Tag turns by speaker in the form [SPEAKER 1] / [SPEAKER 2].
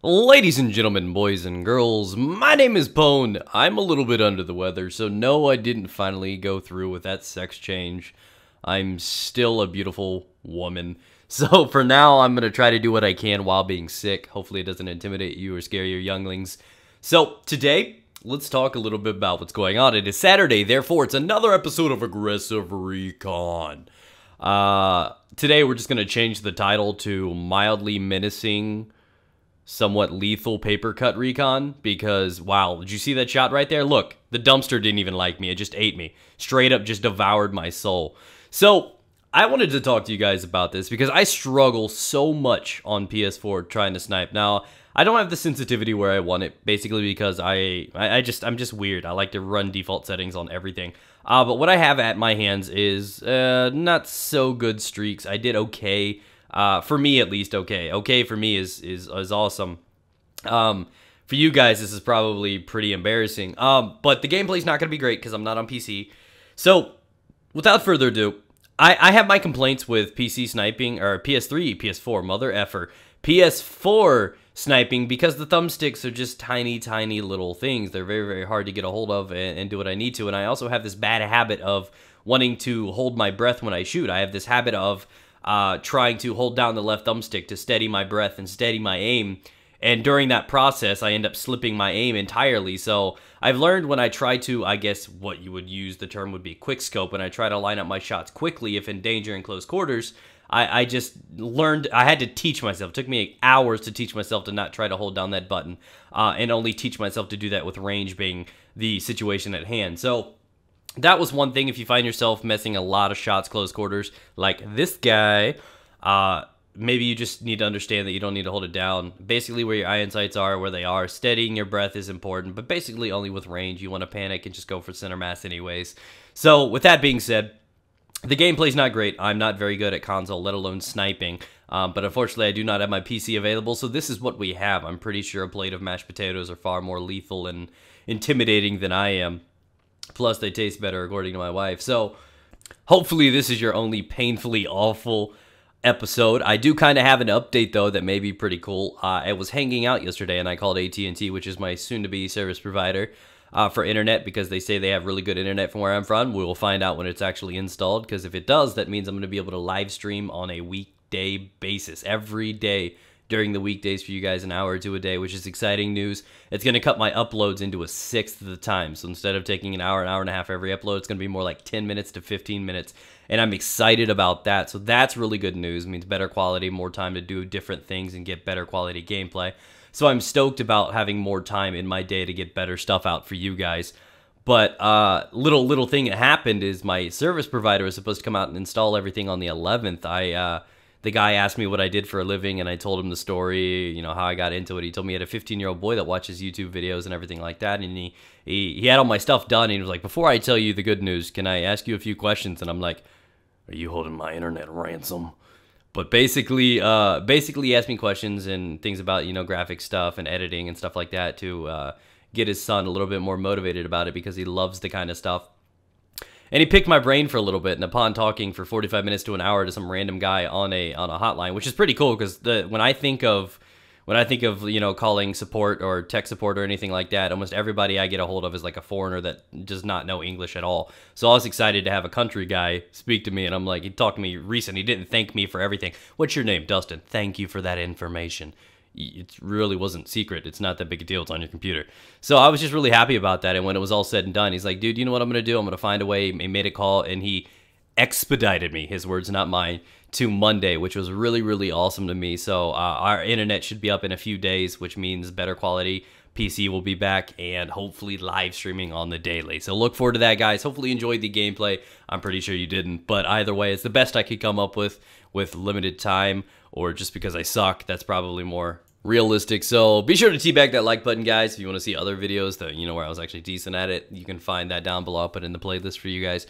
[SPEAKER 1] Ladies and gentlemen, boys and girls, my name is Pwn. I'm a little bit under the weather, so no, I didn't finally go through with that sex change. I'm still a beautiful woman. So for now, I'm going to try to do what I can while being sick. Hopefully it doesn't intimidate you or scare your younglings. So today, let's talk a little bit about what's going on. It is Saturday, therefore it's another episode of Aggressive Recon. Today we're just going to change the title to Mildly Menacing, Somewhat Lethal Paper Cut Recon, because wow, did you see that shot right there? Look, the dumpster didn't even like me. It just ate me. Straight up just devoured my soul. So I wanted to talk to you guys about this because I struggle so much on PS4 trying to snipe. Now, I don't have the sensitivity where I want it, basically because I'm just weird. I like to run default settings on everything. But what I have at my hands is not so good streaks. I did okay. For me, at least, okay. Okay for me is awesome. For you guys, this is probably pretty embarrassing. But the gameplay's not going to be great because I'm not on PC. So, without further ado, I have my complaints with PC sniping, or PS3, PS4, mother effer. PS4 sniping because the thumbsticks are just tiny, tiny little things. They're very, very hard to get a hold of and do what I need to. And I also have this bad habit of wanting to hold my breath when I shoot. I have this habit of trying to hold down the left thumbstick to steady my breath and steady my aim, and during that process I end up slipping my aim entirely. So I've learned when I try to, I guess what you would use the term would be quick scope, when I try to line up my shots quickly if in danger in close quarters, I just learned, I had to teach myself. It took me hours to teach myself to not try to hold down that button, and only teach myself to do that with range being the situation at hand. So that was one thing. If you find yourself missing a lot of shots close quarters like this guy, maybe you just need to understand that you don't need to hold it down. Basically where your iron sights are, where they are. Steadying your breath is important, but basically only with range. You want to panic and just go for center mass anyways. So with that being said, the gameplay's not great. I'm not very good at console, let alone sniping. But unfortunately, I do not have my PC available, so this is what we have. I'm pretty sure a plate of mashed potatoes are far more lethal and intimidating than I am. Plus, they taste better, according to my wife. So, hopefully this is your only painfully awful episode. I do kind of have an update, though, that may be pretty cool. I was hanging out yesterday, and I called AT&T, which is my soon-to-be service provider, for internet, because they say they have really good internet from where I'm from. We will find out when it's actually installed, because if it does, that means I'm going to be able to live stream on a weekday basis, every day during the weekdays for you guys, an hour or two a day, which is exciting news. It's going to cut my uploads into a sixth of the time. So instead of taking an hour and a half every upload, it's going to be more like 10 minutes to 15 minutes. And I'm excited about that. So that's really good news. It means better quality, more time to do different things and get better quality gameplay. So I'm stoked about having more time in my day to get better stuff out for you guys. But little thing that happened is my service provider was supposed to come out and install everything on the 11th. The guy asked me what I did for a living, and I told him the story, you know, how I got into it. He told me he had a 15-year-old boy that watches YouTube videos and everything like that, and he had all my stuff done, and he was like, before I tell you the good news, can I ask you a few questions? And I'm like, are you holding my internet ransom? But basically he asked me questions and things about, you know, graphic stuff and editing and stuff like that to get his son a little bit more motivated about it, because he loves the kind of stuff. And he picked my brain for a little bit, and upon talking for 45 minutes to an hour to some random guy on a hotline, which is pretty cool, because when I think of you know, calling support or tech support or anything like that, almost everybody I get a hold of is like a foreigner that does not know English at all. So I was excited to have a country guy speak to me, and I'm like, he talked to me recent. He didn't thank me for everything. What's your name? Dustin. Thank you for that information. It really wasn't secret. It's not that big a deal. It's on your computer. So I was just really happy about that. And when it was all said and done, he's like, dude, you know what I'm going to do? I'm going to find a way. He made a call, and he expedited me, his words, not mine, to Monday, which was really, really awesome to me. So our internet should be up in a few days, which means better quality. PC will be back, and hopefully live streaming on the daily. So look forward to that, guys. Hopefully you enjoyed the gameplay. I'm pretty sure you didn't, but either way, it's the best I could come up with limited time, or just because I suck. That's probably more realistic. So be sure to teabag that like button, guys. If you want to see other videos that, you know, where I was actually decent at it, you can find that down below. I'll put in the playlist for you guys.